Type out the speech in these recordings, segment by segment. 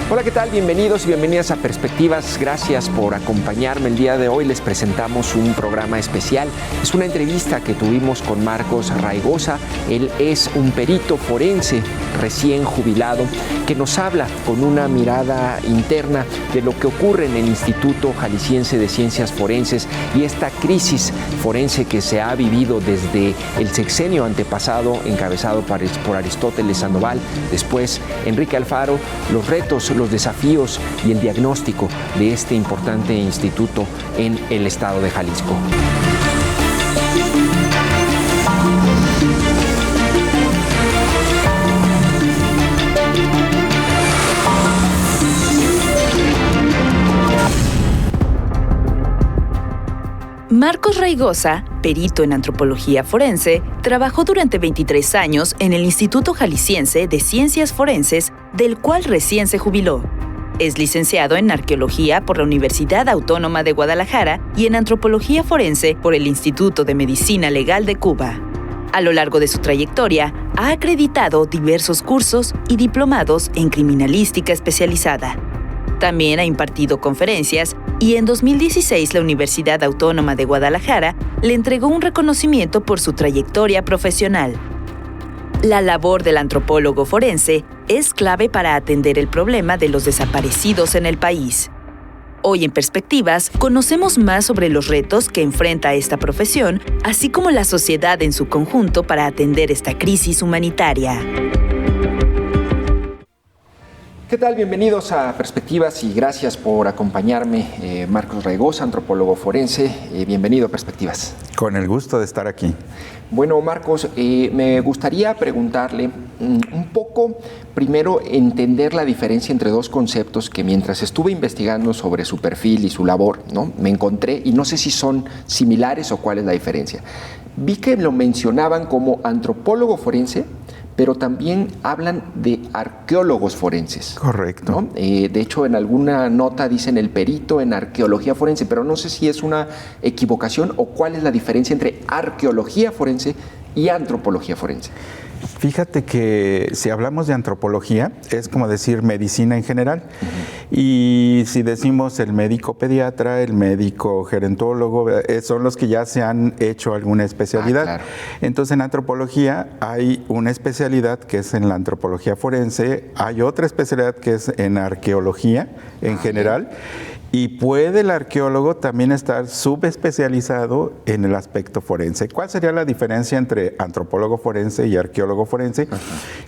Hola, ¿qué tal? Bienvenidos y bienvenidas a Perspectivas. Gracias por acompañarme. El día de hoy les presentamos un programa especial. Es una entrevista que tuvimos con Marcos Raigosa. Él es un perito forense recién jubilado que nos habla con una mirada interna de lo que ocurre en el Instituto Jalisciense de Ciencias Forenses y esta crisis forense que se ha vivido desde el sexenio antepasado encabezado por Aristóteles Sandoval, después Enrique Alfaro, los retos, los desafíos y el diagnóstico de este importante instituto en el estado de Jalisco. Marcos Raigosa, perito en antropología forense, trabajó durante 23 años en el Instituto Jalisciense de Ciencias Forenses, del cual recién se jubiló. Es licenciado en Arqueología por la Universidad Autónoma de Guadalajara y en Antropología Forense por el Instituto de Medicina Legal de Cuba. A lo largo de su trayectoria, ha acreditado diversos cursos y diplomados en criminalística especializada. También ha impartido conferencias y en 2016 la Universidad Autónoma de Guadalajara le entregó un reconocimiento por su trayectoria profesional. La labor del antropólogo forense es clave para atender el problema de los desaparecidos en el país. Hoy en Perspectivas conocemos más sobre los retos que enfrenta esta profesión, así como la sociedad en su conjunto para atender esta crisis humanitaria. ¿Qué tal? Bienvenidos a Perspectivas y gracias por acompañarme. Marcos Raigosa, antropólogo forense. Bienvenido a Perspectivas. Con el gusto de estar aquí. Bueno, Marcos, me gustaría preguntarle un poco, primero, entender la diferencia entre dos conceptos que mientras estuve investigando sobre su perfil y su labor, ¿no?, me encontré, y no sé si son similares o cuál es la diferencia. Vi que lo mencionaban como antropólogo forense, pero también hablan de arqueólogos forenses. Correcto. ¿No? De hecho, en alguna nota dicen el perito en arqueología forense, pero no sé si es una equivocación o cuál es la diferencia entre arqueología forense y antropología forense. Fíjate que si hablamos de antropología, es como decir medicina en general. Y si decimos el médico pediatra, el médico gerontólogo, son los que ya se han hecho alguna especialidad. Claro. Entonces, en antropología hay una especialidad que es en la antropología forense, hay otra especialidad que es en arqueología en general. Y puede el arqueólogo también estar subespecializado en el aspecto forense. ¿Cuál sería la diferencia entre antropólogo forense y arqueólogo forense?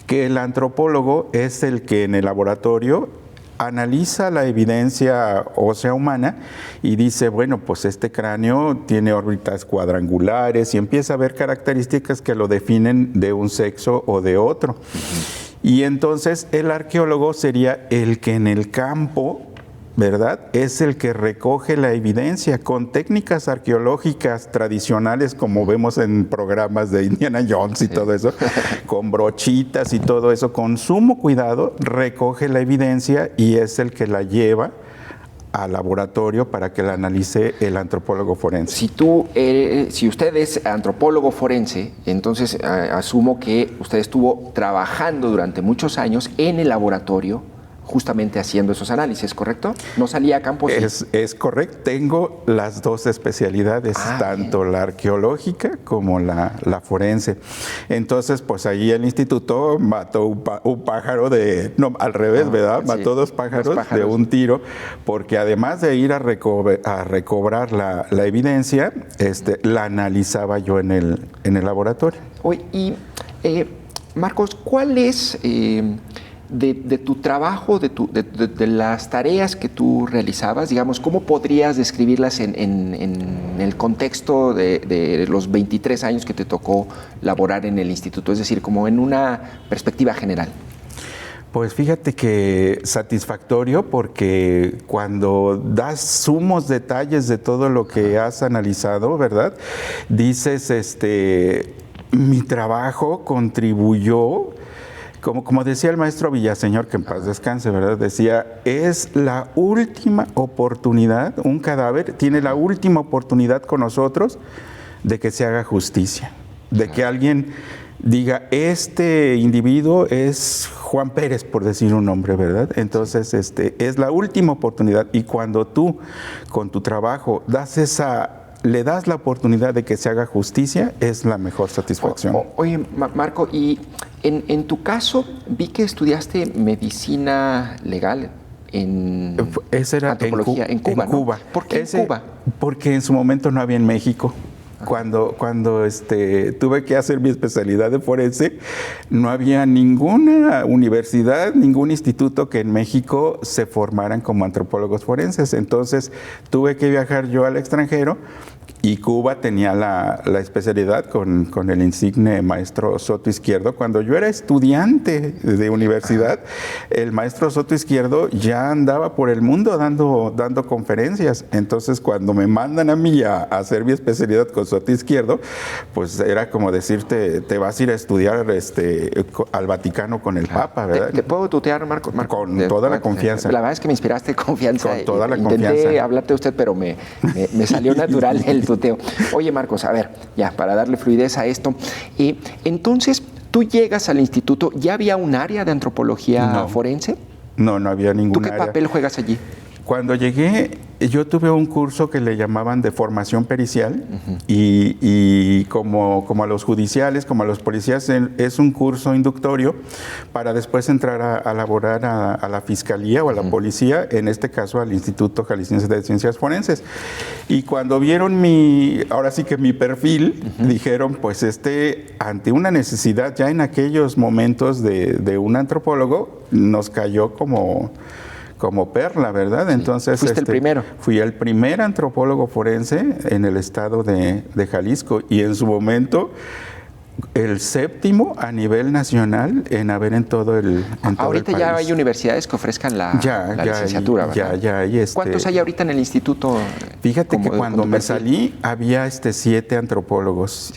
Que el antropólogo es el que en el laboratorio analiza la evidencia ósea humana y dice, bueno, pues este cráneo tiene órbitas cuadrangulares y empieza a ver características que lo definen de un sexo o de otro. Y entonces el arqueólogo sería el que en el campo, ¿verdad?, es el que recoge la evidencia con técnicas arqueológicas tradicionales, como vemos en programas de Indiana Jones y todo eso, con brochitas y todo eso, con sumo cuidado, recoge la evidencia y es el que la lleva al laboratorio para que la analice el antropólogo forense. Si usted es antropólogo forense, entonces asumo que usted estuvo trabajando durante muchos años en el laboratorio justamente haciendo esos análisis, ¿correcto? ¿No salía a campo? Es correcto. Tengo las dos especialidades, tanto la arqueológica como la forense. Entonces, pues ahí el instituto mató un pájaro al revés, ¿verdad? Sí, mató dos pájaros de un tiro, porque además de ir a recobrar la evidencia, la analizaba yo en el laboratorio. Oye, y Marcos, ¿cuál es de tu trabajo, de las tareas que tú realizabas, digamos, cómo podrías describirlas en el contexto de los 23 años que te tocó laborar en el instituto? Es decir, como en una perspectiva general. Pues fíjate que satisfactorio, porque cuando das sumos detalles de todo lo que has analizado, ¿verdad?, dices, mi trabajo contribuyó. Como decía el maestro Villaseñor, que en paz descanse, ¿verdad? Decía, es la última oportunidad, un cadáver tiene la última oportunidad con nosotros de que se haga justicia, de que alguien diga, este individuo es Juan Pérez, por decir un nombre, ¿verdad? Entonces, es la última oportunidad, y cuando tú, con tu trabajo, le das la oportunidad de que se haga justicia, es la mejor satisfacción. Oye, Marco, y en tu caso, vi que estudiaste medicina legal en antropología en Cuba, ¿no? Cuba. ¿Por qué en Cuba? Porque en su momento no había en México. Cuando tuve que hacer mi especialidad de forense, no había ninguna universidad, ningún instituto que en México se formaran como antropólogos forenses. Entonces tuve que viajar yo al extranjero, y Cuba tenía la especialidad con el insigne maestro Soto Izquierdo. Cuando yo era estudiante de universidad, el maestro Soto Izquierdo ya andaba por el mundo dando conferencias. Entonces, cuando me mandan a mí a hacer mi especialidad con Soto Izquierdo, pues era como decirte, te vas a ir a estudiar al Vaticano con el Papa, ¿verdad? ¿Te puedo tutear, Marco? Con toda la confianza. La verdad es que me inspiraste confianza. Con toda la Intenté confianza. hablarte de usted, pero me salió natural el tuteo. Oye, Marcos, a ver, ya, para darle fluidez a esto. Entonces, tú llegas al instituto, ¿ya había un área de antropología forense? No había ningún área. ¿Tú qué papel juegas allí? Cuando llegué, yo tuve un curso que le llamaban de formación pericial, y como a los judiciales, como a los policías, es un curso inductorio para después entrar a laborar a la fiscalía o a la policía, en este caso al Instituto Jalisciense de Ciencias Forenses. Y cuando vieron ahora sí que mi perfil, dijeron, pues ante una necesidad ya en aquellos momentos de un antropólogo, nos cayó como perla, ¿verdad? Entonces, ¿fuiste el primero? Fui el primer antropólogo forense en el estado de Jalisco, y en su momento el séptimo a nivel nacional en haber en todo el país. Ahorita ya hay universidades que ofrezcan la licenciatura, ¿verdad? Ya hay. ¿Cuántos hay ahorita en el instituto? Fíjate que cuando me salí había 7 antropólogos,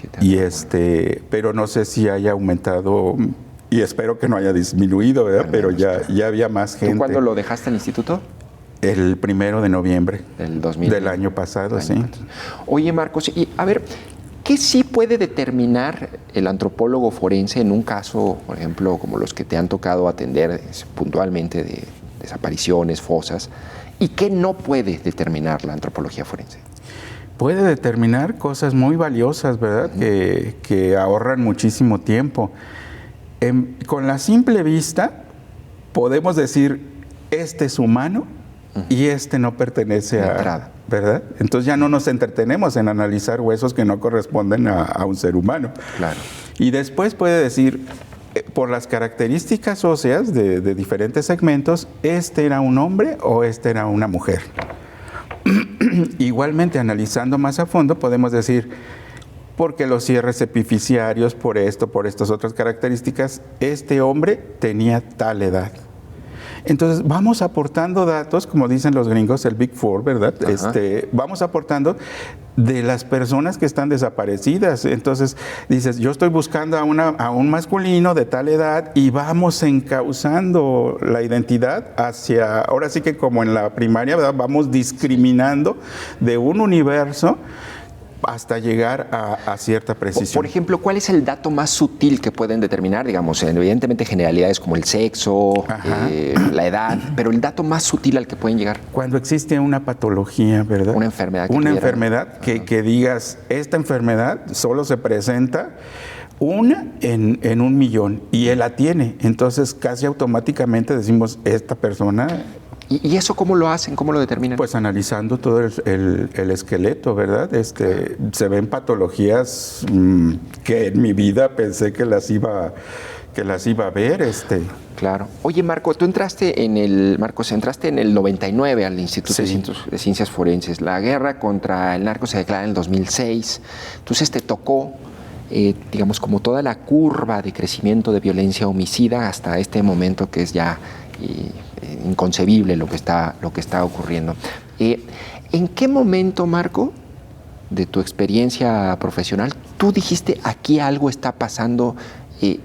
pero no sé si haya aumentado. Y espero que no haya disminuido, ¿verdad? Pero ya había más gente. ¿Tú cuándo lo dejaste el instituto? El 1 de noviembre. Del 2000. Del año pasado, sí. Oye, Marcos, y a ver, ¿qué sí puede determinar el antropólogo forense en un caso, por ejemplo, como los que te han tocado atender puntualmente de desapariciones, fosas, y qué no puede determinar la antropología forense? Puede determinar cosas muy valiosas, ¿verdad? Que ahorran muchísimo tiempo. Con la simple vista podemos decir, este es humano y este no pertenece a... ¿verdad? Entonces ya no nos entretenemos en analizar huesos que no corresponden a un ser humano. Claro. Y después puede decir, por las características óseas de diferentes segmentos, este era un hombre o este era una mujer. Igualmente, analizando más a fondo, podemos decir, porque los cierres epifisiarios, por estas otras características, este hombre tenía tal edad. Entonces, vamos aportando datos, como dicen los gringos, el Big Four, ¿verdad? Vamos aportando de las personas que están desaparecidas. Entonces, dices, yo estoy buscando a un masculino de tal edad, y vamos encauzando la identidad hacia, ahora sí que como en la primaria, ¿verdad? Vamos discriminando de un universo hasta llegar a cierta precisión. Por ejemplo, ¿cuál es el dato más sutil que pueden determinar? Digamos, evidentemente generalidades como el sexo, la edad, pero el dato más sutil al que pueden llegar. Cuando existe una patología, ¿verdad? Una enfermedad. Una enfermedad que digas, esta enfermedad solo se presenta una en 1,000,000 y él la tiene. Entonces, casi automáticamente decimos, esta persona... ¿Y eso cómo lo hacen? ¿Cómo lo determinan? Pues analizando todo el esqueleto, ¿verdad? Se ven patologías que en mi vida pensé que las iba a ver. Claro. Oye, Marco, tú entraste en el 99 al Instituto de Ciencias Forenses. La guerra contra el narco se declara en el 2006. Entonces te tocó, digamos, como toda la curva de crecimiento de violencia homicida hasta este momento que es ya... inconcebible lo que está ocurriendo. ¿En qué momento, Marco, de tu experiencia profesional, tú dijiste, aquí algo está pasando, se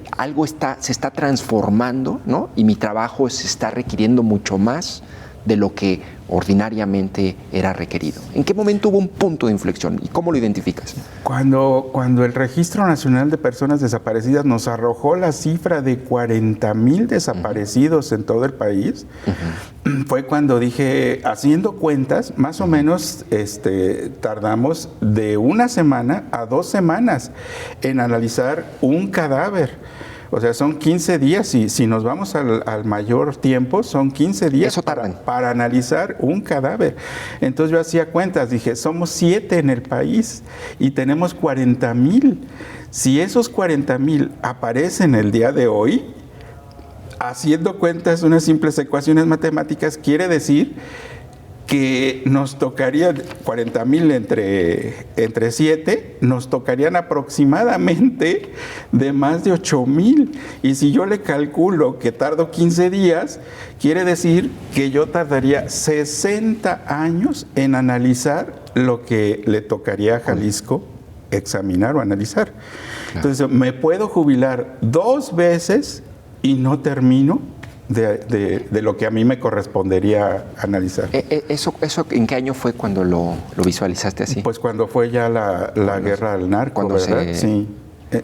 está transformando, ¿no? Y mi trabajo se está requiriendo mucho más de lo que ordinariamente era requerido. ¿En qué momento hubo un punto de inflexión y cómo lo identificas? Cuando el Registro Nacional de Personas Desaparecidas nos arrojó la cifra de 40,000 desaparecidos en todo el país, fue cuando dije, haciendo cuentas, más o menos tardamos de 1 semana a 2 semanas en analizar un cadáver. O sea, son 15 días, y si nos vamos al mayor tiempo, son 15 días para analizar un cadáver. Entonces yo hacía cuentas, dije, somos 7 en el país y tenemos 40,000. Si esos 40,000 aparecen el día de hoy, haciendo cuentas, unas simples ecuaciones matemáticas, quiere decir que nos tocaría 40,000 entre 7, nos tocarían aproximadamente de más de 8,000. Y si yo le calculo que tardo 15 días, quiere decir que yo tardaría 60 años en analizar lo que le tocaría a Jalisco examinar o analizar. Claro. Entonces, me puedo jubilar 2 veces y no termino de lo que a mí me correspondería analizar. ¿Eso en qué año fue cuando lo visualizaste así? Pues cuando fue ya la guerra al narco, ¿verdad? Sí,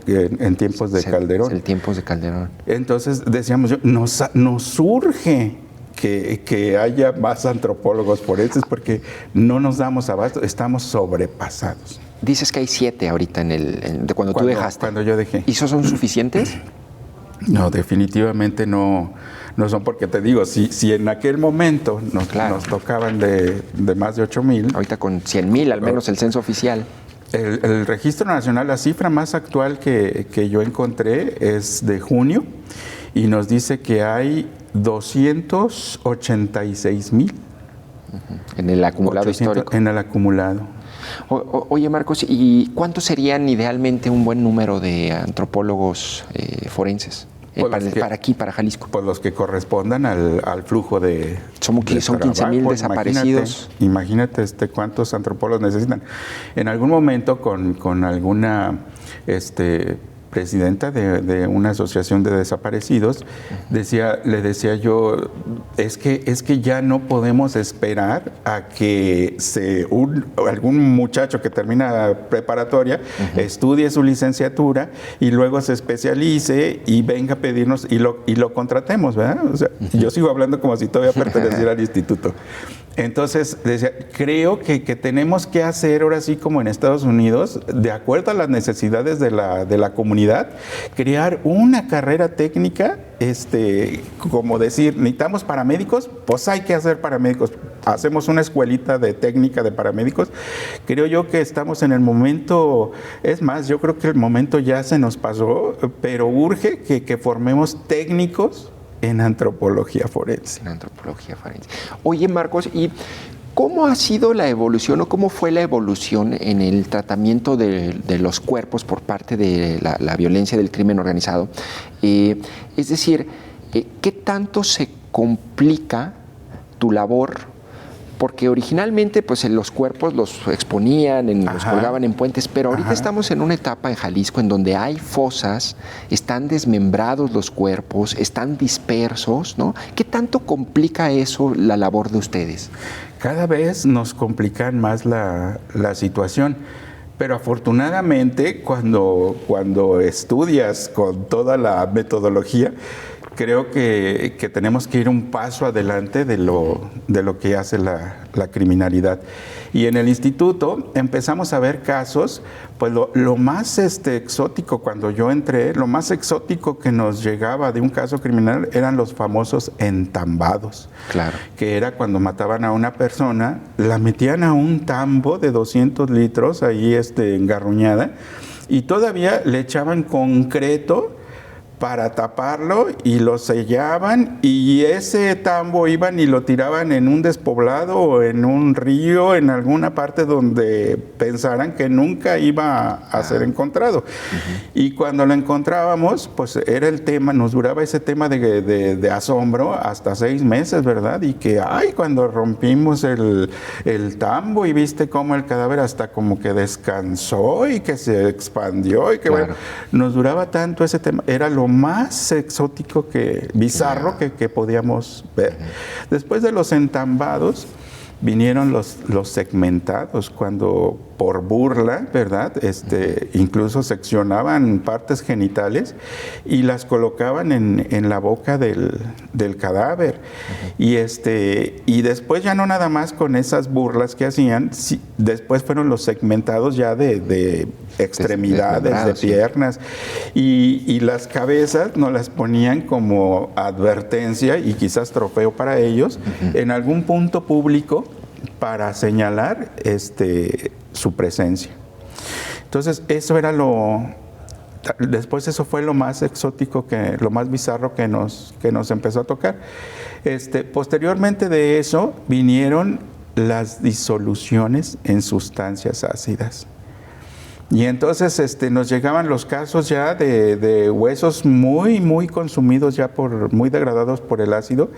en tiempos de Calderón. En tiempos de Calderón. Entonces decíamos, nos urge que haya más antropólogos forenses porque no nos damos abasto, estamos sobrepasados. Dices que hay 7 ahorita de cuando tú dejaste. Cuando yo dejé. ¿Y esos son suficientes? No, definitivamente no son, porque te digo, si en aquel momento nos tocaban de más de 8,000. Ahorita con 100,000, al menos el censo oficial. El Registro Nacional, la cifra más actual que yo encontré es de junio y nos dice que hay 286,000. En el acumulado histórico. En el acumulado. Oye, Marcos, ¿y cuántos serían idealmente un buen número de antropólogos forenses para aquí, para Jalisco? Pues los que correspondan al flujo de Son 15,000 desaparecidos. Imagínate cuántos antropólogos necesitan. En algún momento con alguna presidenta de una asociación de desaparecidos, le decía yo, es que ya no podemos esperar a que algún muchacho que termina preparatoria estudie su licenciatura y luego se especialice y venga a pedirnos y lo contratemos, ¿verdad? O sea, yo sigo hablando como si todavía perteneciera al instituto. Entonces, decía, creo que tenemos que hacer, ahora sí como en Estados Unidos, de acuerdo a las necesidades de la comunidad, crear una carrera técnica, como decir, necesitamos paramédicos, pues hay que hacer paramédicos. Hacemos una escuelita de técnica de paramédicos. Creo yo que estamos en el momento, es más, yo creo que el momento ya se nos pasó, pero urge que formemos técnicos en antropología forense. En antropología forense. Oye, Marcos, ¿y cómo ha sido la evolución o cómo fue la evolución en el tratamiento de los cuerpos por parte de la violencia del crimen organizado? Es decir, ¿qué tanto se complica tu labor? Porque originalmente pues los cuerpos los exponían, los colgaban en puentes, pero ahorita estamos en una etapa en Jalisco en donde hay fosas, están desmembrados los cuerpos, están dispersos, ¿no? ¿Qué tanto complica eso la labor de ustedes? Cada vez nos complican más la situación, pero afortunadamente cuando estudias con toda la metodología, creo que tenemos que ir un paso adelante de lo que hace la criminalidad. Y en el instituto empezamos a ver casos, pues lo más exótico cuando yo entré, lo más exótico que nos llegaba de un caso criminal eran los famosos entambados. Claro. Que era cuando mataban a una persona, la metían a un tambo de 200 litros ahí engarruñada y todavía le echaban concreto para taparlo y lo sellaban y ese tambo iban y lo tiraban en un despoblado o en un río, en alguna parte donde pensaran que nunca iba a ser encontrado. Y cuando lo encontrábamos, pues era el tema, nos duraba ese tema de asombro hasta 6 meses, ¿verdad? Y que, cuando rompimos el tambo y viste cómo el cadáver hasta como que descansó y que se expandió y que bueno, nos duraba tanto ese tema, era lo más exótico bizarro que podíamos ver. Después de los entambados, vinieron los segmentados, cuando por burla, ¿verdad? Incluso seccionaban partes genitales y las colocaban en la boca del cadáver. Y después ya no nada más con esas burlas que hacían, después fueron los segmentados ya de extremidades, de piernas, y las cabezas nos las ponían como advertencia y quizás trofeo para ellos en algún punto público para señalar su presencia. Entonces eso era después eso fue lo más exótico, lo más bizarro que nos empezó a tocar. Posteriormente de eso vinieron las disoluciones en sustancias ácidas. Y entonces nos llegaban los casos ya de huesos muy, muy consumidos, ya muy degradados por el ácido,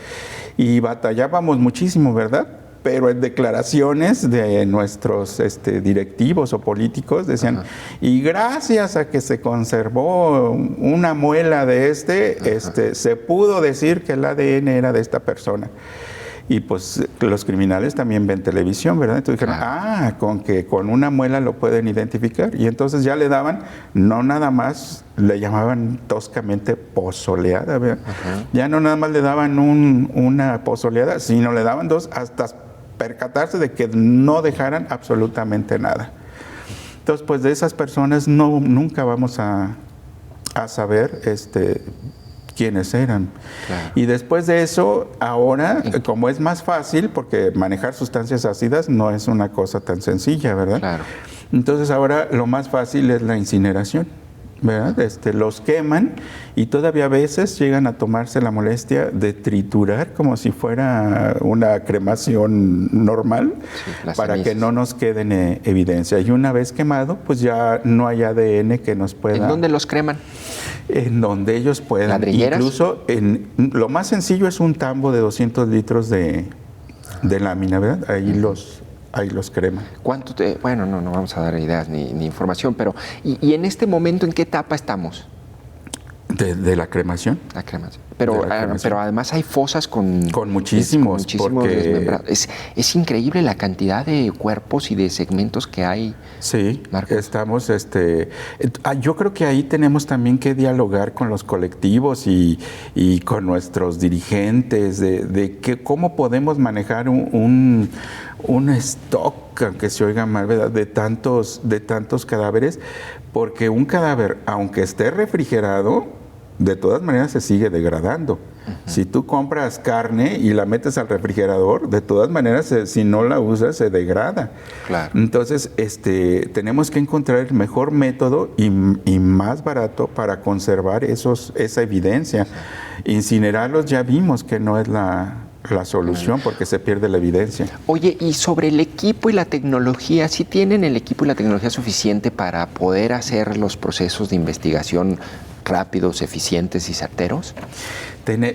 y batallábamos muchísimo, ¿verdad? Pero en declaraciones de nuestros directivos o políticos decían, y gracias a que se conservó una muela de se pudo decir que el ADN era de esta persona. Y pues los criminales también ven televisión, ¿verdad? Entonces dijeron, con una muela lo pueden identificar. Y entonces ya le daban, no nada más, le llamaban toscamente pozoleada, ¿verdad? Ya no nada más le daban una pozoleada, sino le daban dos, hasta percatarse de que no dejaran absolutamente nada. Entonces, pues de esas personas nunca vamos a saber quiénes eran. Claro. Y después de eso, ahora, como es más fácil, porque manejar sustancias ácidas no es una cosa tan sencilla, ¿verdad? Claro. Entonces ahora lo más fácil es la incineración, ¿verdad? Los queman y todavía a veces llegan a tomarse la molestia de triturar como si fuera una cremación normal, para cenizas, que no nos quede en evidencia. Y una vez quemado, pues ya no hay ADN que nos pueda... ¿En dónde los creman? En donde ellos puedan. ¿Ladrilleras? Incluso lo más sencillo es un tambo de 200 litros de lámina, ¿verdad? Ahí los creman. ¿Cuánto bueno, no vamos a dar ideas ni información, pero ¿y en este momento en qué etapa estamos? De la cremación. La cremación. Pero además hay fosas con muchísimos desmembrados. Es increíble la cantidad de cuerpos y de segmentos que hay. Sí, Marcos. Estamos, yo creo que ahí tenemos también que dialogar con los colectivos y con nuestros dirigentes de cómo podemos manejar un stock, aunque se oiga mal, ¿verdad?, de tantos cadáveres, porque un cadáver, aunque esté refrigerado, de todas maneras se sigue degradando. Si tú compras carne y la metes al refrigerador, de todas maneras, si no la usas, se degrada. Claro. Entonces, tenemos que encontrar el mejor método y más barato para conservar esa evidencia. Incinerarlos ya vimos que no es la solución, porque se pierde la evidencia. Oye, y sobre el equipo y la tecnología, ¿sí tienen el equipo y la tecnología suficiente para poder hacer los procesos de investigación rápidos, eficientes y certeros?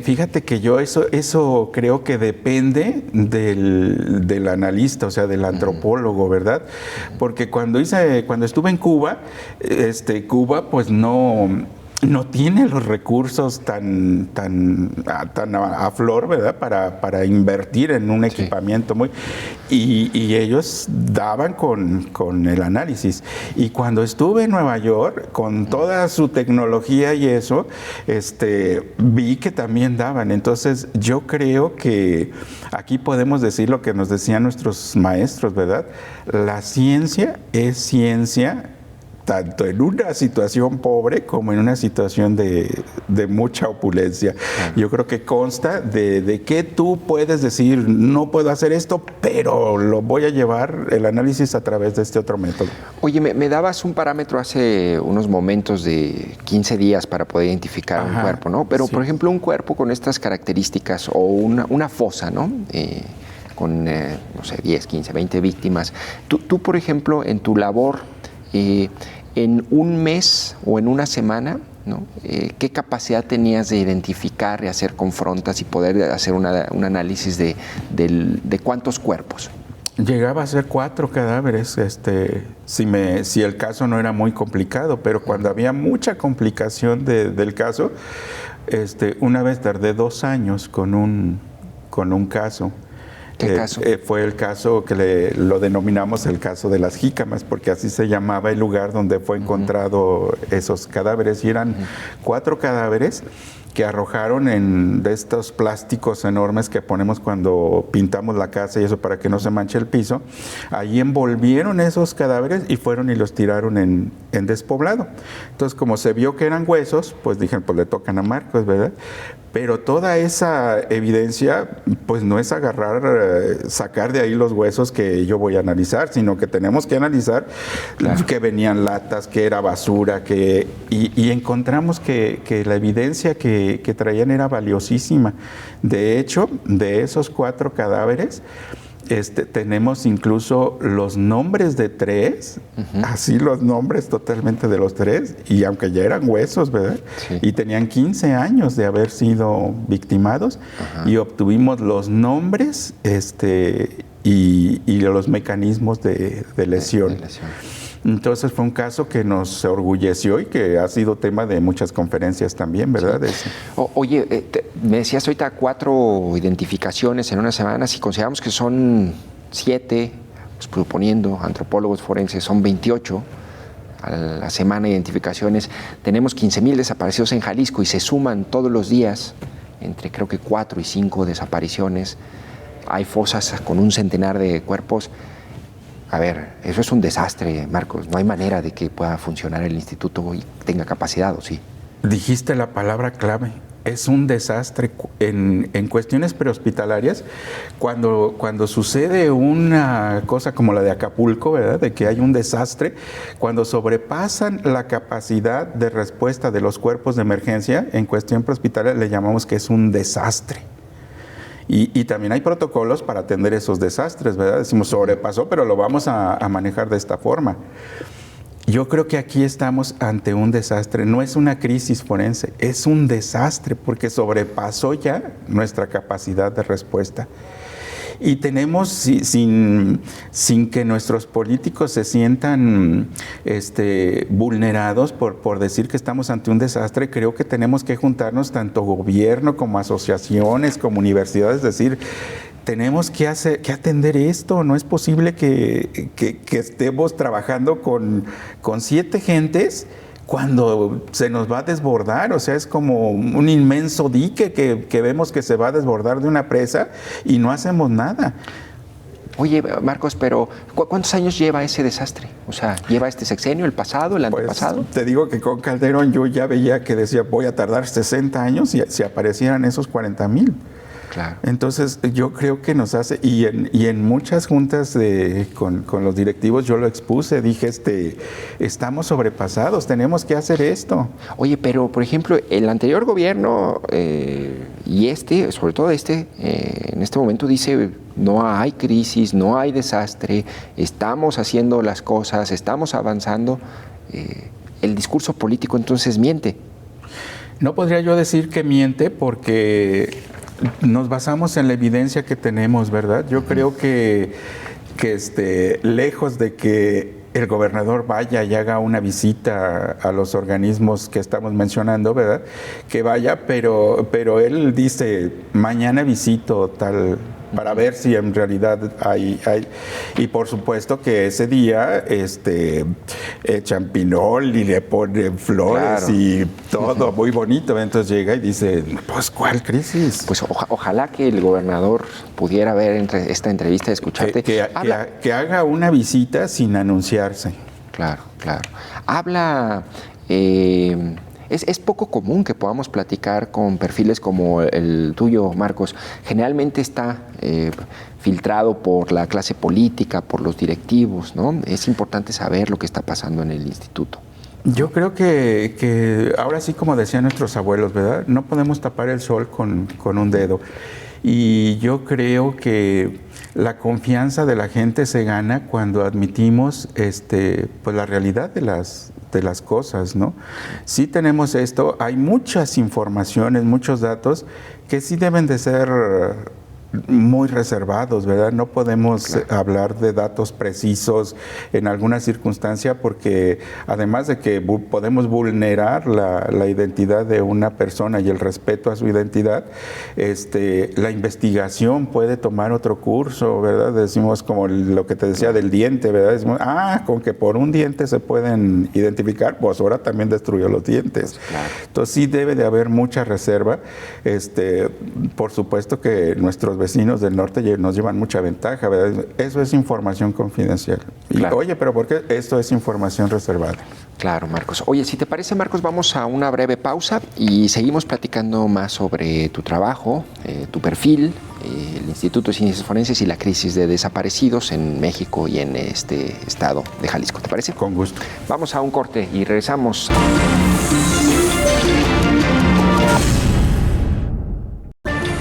Fíjate que yo eso creo que depende del analista, o sea, del antropólogo, ¿verdad? Porque cuando estuve en Cuba, Cuba pues no tiene los recursos tan a flor, ¿verdad?, para invertir en un equipamiento y ellos daban con el análisis. Y cuando estuve en Nueva York, con toda su tecnología y eso, vi que también daban. Entonces, yo creo que aquí podemos decir lo que nos decían nuestros maestros, ¿verdad? La ciencia es ciencia tanto en una situación pobre como en una situación de mucha opulencia. Claro. Yo creo que consta de que tú puedes decir, no puedo hacer esto, pero lo voy a llevar el análisis a través de este otro método. Oye, me dabas un parámetro hace unos momentos de 15 días para poder identificar un cuerpo, ¿no? Pero, sí, por ejemplo, un cuerpo con estas características o una fosa, ¿no? Con, no sé, 10, 15, 20 víctimas. Tú, por ejemplo, en tu labor, en un mes o en una semana, ¿no? ¿Qué capacidad tenías de identificar y hacer confrontas y poder hacer un análisis de cuántos cuerpos? Llegaba a ser 4 cadáveres, si el caso no era muy complicado, pero cuando había mucha complicación del caso, una vez tardé 2 años con un caso. ¿Qué caso? Fue el caso que lo denominamos el caso de las jícamas, porque así se llamaba el lugar donde fue encontrado esos cadáveres. Y eran 4 cadáveres que arrojaron de estos plásticos enormes que ponemos cuando pintamos la casa y eso para que no se manche el piso. Ahí envolvieron esos cadáveres y fueron y los tiraron en despoblado. Entonces, como se vio que eran huesos, pues dijeron, pues le tocan a Marcos, ¿verdad? Pero toda esa evidencia, pues no es sacar de ahí los huesos que yo voy a analizar, sino que tenemos que analizar que venían latas, que era basura, y encontramos que la evidencia que traían era valiosísima. De hecho, de esos 4 cadáveres, tenemos incluso los nombres de 3, así los nombres totalmente de los 3, y aunque ya eran huesos, ¿verdad? Sí. Y tenían 15 años de haber sido victimados, y obtuvimos los nombres y los mecanismos de lesión. Entonces fue un caso que nos orgulleció y que ha sido tema de muchas conferencias también, ¿verdad? Sí. Oye, me decías ahorita 4 identificaciones en una semana. Si consideramos que son 7, pues, proponiendo antropólogos forenses, son 28 a la semana de identificaciones. Tenemos 15,000 desaparecidos en Jalisco y se suman todos los días entre creo que 4 y 5 desapariciones. Hay fosas con un centenar de cuerpos. A ver, eso es un desastre, Marcos. No hay manera de que pueda funcionar el instituto y tenga capacidad, ¿o sí? Dijiste la palabra clave. Es un desastre en cuestiones prehospitalarias. Cuando sucede una cosa como la de Acapulco, ¿verdad? De que hay un desastre, cuando sobrepasan la capacidad de respuesta de los cuerpos de emergencia, en cuestión prehospitalaria le llamamos que es un desastre. Y también hay protocolos para atender esos desastres, ¿verdad? Decimos, sobrepasó, pero lo vamos a manejar de esta forma. Yo creo que aquí estamos ante un desastre. No es una crisis forense, es un desastre porque sobrepasó ya nuestra capacidad de respuesta. Y tenemos, sin que nuestros políticos se sientan vulnerados por decir que estamos ante un desastre, creo que tenemos que juntarnos tanto gobierno como asociaciones, como universidades, decir, tenemos que atender esto. No es posible que estemos trabajando con 7 gentes cuando se nos va a desbordar. O sea, es como un inmenso dique que vemos que se va a desbordar de una presa y no hacemos nada. Oye, Marcos, pero ¿cuántos años lleva ese desastre? O sea, ¿lleva este sexenio, el pasado, el antepasado? Pues, te digo que con Calderón yo ya veía que decía, voy a tardar 60 años si aparecieran esos 40,000. Claro. Entonces yo creo que nos hace, y en muchas juntas con los directivos yo lo expuse, dije, estamos sobrepasados, tenemos que hacer esto. Oye, pero por ejemplo, el anterior gobierno y sobre todo en este momento dice, no hay crisis, no hay desastre, estamos haciendo las cosas, estamos avanzando. El discurso político entonces miente. No podría yo decir que miente porque nos basamos en la evidencia que tenemos, ¿verdad? Yo creo que lejos de que el gobernador vaya y haga una visita a los organismos que estamos mencionando, ¿verdad? Que vaya, pero él dice, mañana visito tal, para ver si en realidad hay. Y por supuesto que ese día echan pinol y le ponen flores, claro, y todo muy bonito. Entonces llega y dice, pues, ¿cuál crisis? Pues ojalá que el gobernador pudiera ver esta entrevista y escucharte. Que haga una visita sin anunciarse. Claro. Habla... Es poco común que podamos platicar con perfiles como el tuyo, Marcos. Generalmente está filtrado por la clase política, por los directivos, ¿no? Es importante saber lo que está pasando en el instituto. Yo creo que ahora sí, como decían nuestros abuelos, ¿verdad? No podemos tapar el sol con un dedo. Y yo creo que la confianza de la gente se gana cuando admitimos pues la realidad de las cosas, ¿no? Sí tenemos esto, hay muchas informaciones, muchos datos que sí deben de ser muy reservados, ¿verdad? No podemos hablar de datos precisos en alguna circunstancia porque además de que podemos vulnerar la identidad de una persona y el respeto a su identidad, la investigación puede tomar otro curso, ¿verdad? Decimos como lo que te decía del diente, ¿verdad? Decimos, con que por un diente se pueden identificar, pues ahora también destruyó los dientes. Claro. Entonces sí debe de haber mucha reserva. Por supuesto que nuestros vecinos del norte nos llevan mucha ventaja, ¿verdad? Eso es información confidencial. Claro. Y, oye, pero ¿por qué esto es información reservada? Claro, Marcos. Oye, si te parece, Marcos, vamos a una breve pausa y seguimos platicando más sobre tu trabajo, tu perfil, el Instituto de Ciencias Forenses y la crisis de desaparecidos en México y en este estado de Jalisco. ¿Te parece? Con gusto. Vamos a un corte y regresamos.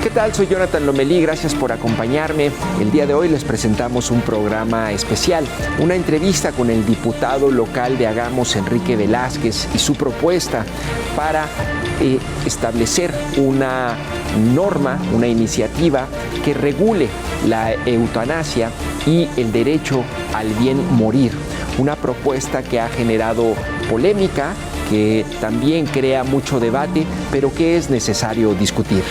¿Qué tal? Soy Jonathan Lomelí, gracias por acompañarme. El día de hoy les presentamos un programa especial, una entrevista con el diputado local de Hagamos, Enrique Velázquez, y su propuesta para establecer una norma, una iniciativa que regule la eutanasia y el derecho al bien morir. Una propuesta que ha generado polémica, que también crea mucho debate, pero que es necesario discutir.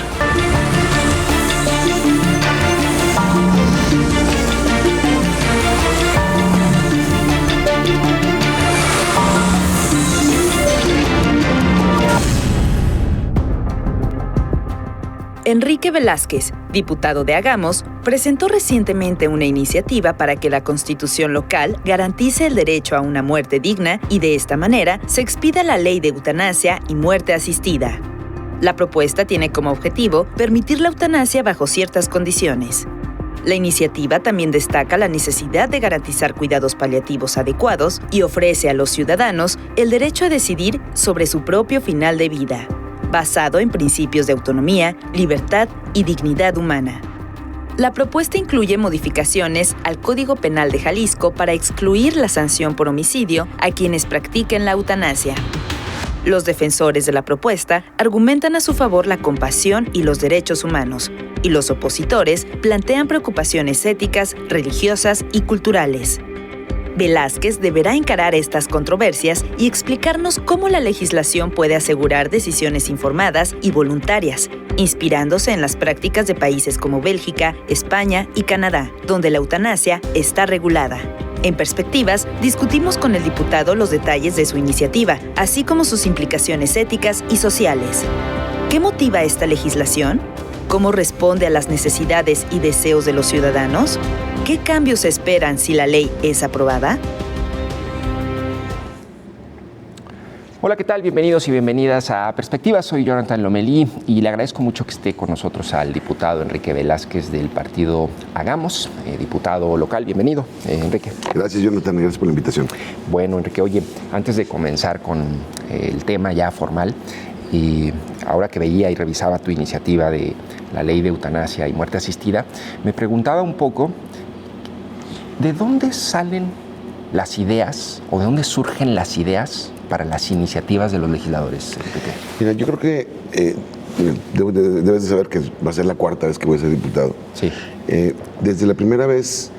Enrique Velázquez, diputado de Hagamos, presentó recientemente una iniciativa para que la Constitución local garantice el derecho a una muerte digna y de esta manera se expida la ley de eutanasia y muerte asistida. La propuesta tiene como objetivo permitir la eutanasia bajo ciertas condiciones. La iniciativa también destaca la necesidad de garantizar cuidados paliativos adecuados y ofrece a los ciudadanos el derecho a decidir sobre su propio final de vida, basado en principios de autonomía, libertad y dignidad humana. La propuesta incluye modificaciones al Código Penal de Jalisco para excluir la sanción por homicidio a quienes practiquen la eutanasia. Los defensores de la propuesta argumentan a su favor la compasión y los derechos humanos, y los opositores plantean preocupaciones éticas, religiosas y culturales. Velázquez deberá encarar estas controversias y explicarnos cómo la legislación puede asegurar decisiones informadas y voluntarias, inspirándose en las prácticas de países como Bélgica, España y Canadá, donde la eutanasia está regulada. En Perspectivas, discutimos con el diputado los detalles de su iniciativa, así como sus implicaciones éticas y sociales. ¿Qué motiva esta legislación? ¿Cómo responde a las necesidades y deseos de los ciudadanos? ¿Qué cambios se esperan si la ley es aprobada? Hola, ¿qué tal? Bienvenidos y bienvenidas a Perspectivas. Soy Jonathan Lomelí y le agradezco mucho que esté con nosotros al diputado Enrique Velázquez del partido Hagamos, diputado local. Bienvenido, Enrique. Gracias, Jonathan. Gracias por la invitación. Bueno, Enrique, oye, antes de comenzar con el tema ya formal, y ahora que veía y revisaba tu iniciativa de la ley de eutanasia y muerte asistida, me preguntaba un poco, ¿de dónde salen las ideas o de dónde surgen las ideas para las iniciativas de los legisladores, Enrique? Mira, yo creo que debes de saber que va a ser la cuarta vez que voy a ser diputado. Sí. Desde la primera vez,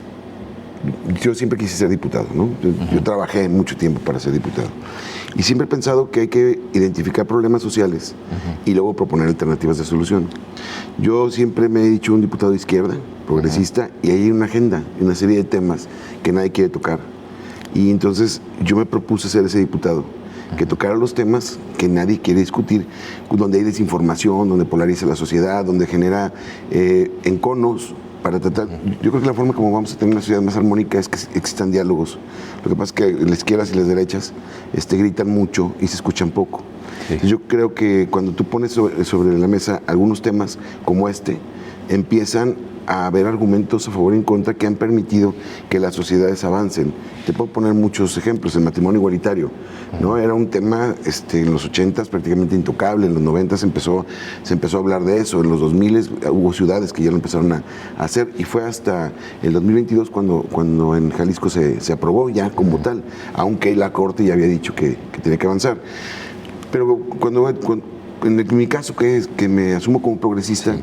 yo siempre quise ser diputado, ¿no? Yo trabajé mucho tiempo para ser diputado. Y siempre he pensado que hay que identificar problemas sociales y luego proponer alternativas de solución. Yo siempre me he dicho un diputado de izquierda, progresista, y hay una agenda, una serie de temas que nadie quiere tocar. Y entonces yo me propuse ser ese diputado, que tocara los temas que nadie quiere discutir, donde hay desinformación, donde polariza la sociedad, donde genera enconos para tratar. Yo creo que la forma como vamos a tener una sociedad más armónica es que existan diálogos. Lo que pasa es que las izquierdas y las derechas gritan mucho y se escuchan poco. Sí. Yo creo que cuando tú pones sobre la mesa algunos temas como empiezan a haber argumentos a favor y en contra que han permitido que las sociedades avancen. Te puedo poner muchos ejemplos. El matrimonio igualitario, ¿no? Era un tema en los 80s prácticamente intocable, en los 90s se empezó a hablar de eso, en los 2000s hubo ciudades que ya lo empezaron a hacer y fue hasta el 2022 cuando en Jalisco se aprobó ya como tal, aunque la Corte ya había dicho que tenía que avanzar. Pero en mi caso, que me asumo como progresista,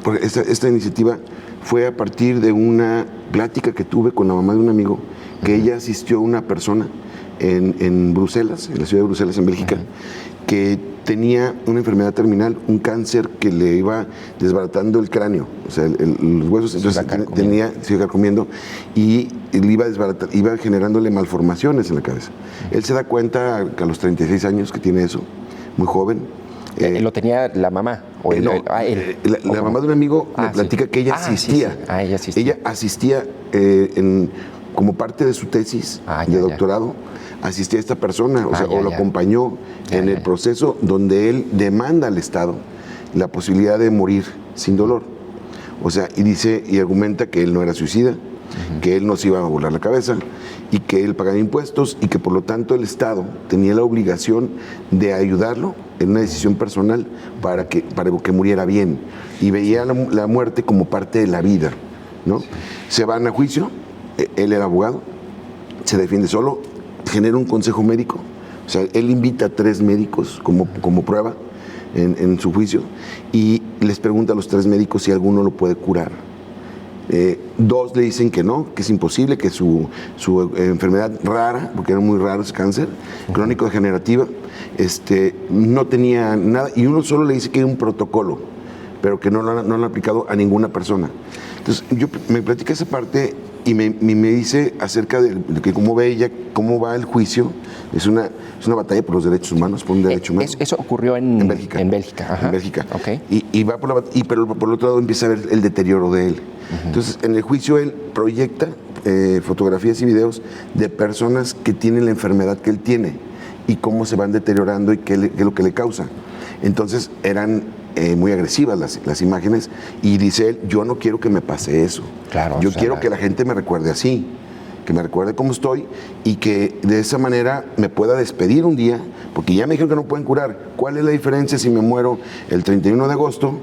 porque esta iniciativa fue a partir de una plática que tuve con la mamá de un amigo, que ella asistió a una persona en Bruselas, en la ciudad de Bruselas, en Bélgica, que tenía una enfermedad terminal, un cáncer que le iba desbaratando el cráneo, o sea, los huesos, entonces se iba comiendo y le iba generándole malformaciones en la cabeza. Él se da cuenta que a los 36 años que tiene eso, muy joven. ¿Lo tenía la mamá? ¿O él? La mamá de un amigo me platica que ella asistía. Ella asistía. Ella asistía como parte de su tesis de doctorado, asistía a esta persona, o lo acompañó en el proceso donde él demanda al Estado la posibilidad de morir sin dolor. O sea, y argumenta que él no era suicida, que él no se iba a volar la cabeza y que él pagaba impuestos y que por lo tanto el Estado tenía la obligación de ayudarlo en una decisión personal para que muriera bien, y veía la muerte como parte de la vida, ¿no? Se van a juicio, él era abogado, se defiende solo, genera un consejo médico, o sea, él invita a 3 médicos como prueba en su juicio y les pregunta a los 3 médicos si alguno lo puede curar. 2 le dicen que no, que es imposible, que su enfermedad rara, porque era muy raro ese cáncer, crónico degenerativa, no tenía nada, y uno solo le dice que hay un protocolo, pero que no lo han aplicado a ninguna persona. Entonces, me platica esa parte y me dice acerca de que cómo ve ella, cómo va el juicio. Es una batalla por los derechos humanos, por un derecho humano. Eso ocurrió en Bélgica. En Bélgica. Ajá. En Bélgica. Okay. Y va pero por el otro lado empieza a ver el deterioro de él. Entonces, en el juicio él proyecta fotografías y videos de personas que tienen la enfermedad que él tiene y cómo se van deteriorando y qué es lo que le causa. Entonces, eran muy agresivas las imágenes, y dice él, yo no quiero que me pase eso. Claro, yo quiero que la gente me recuerde así, que me recuerde cómo estoy y que de esa manera me pueda despedir un día, porque ya me dijeron que no pueden curar. ¿Cuál es la diferencia si me muero el 31 de agosto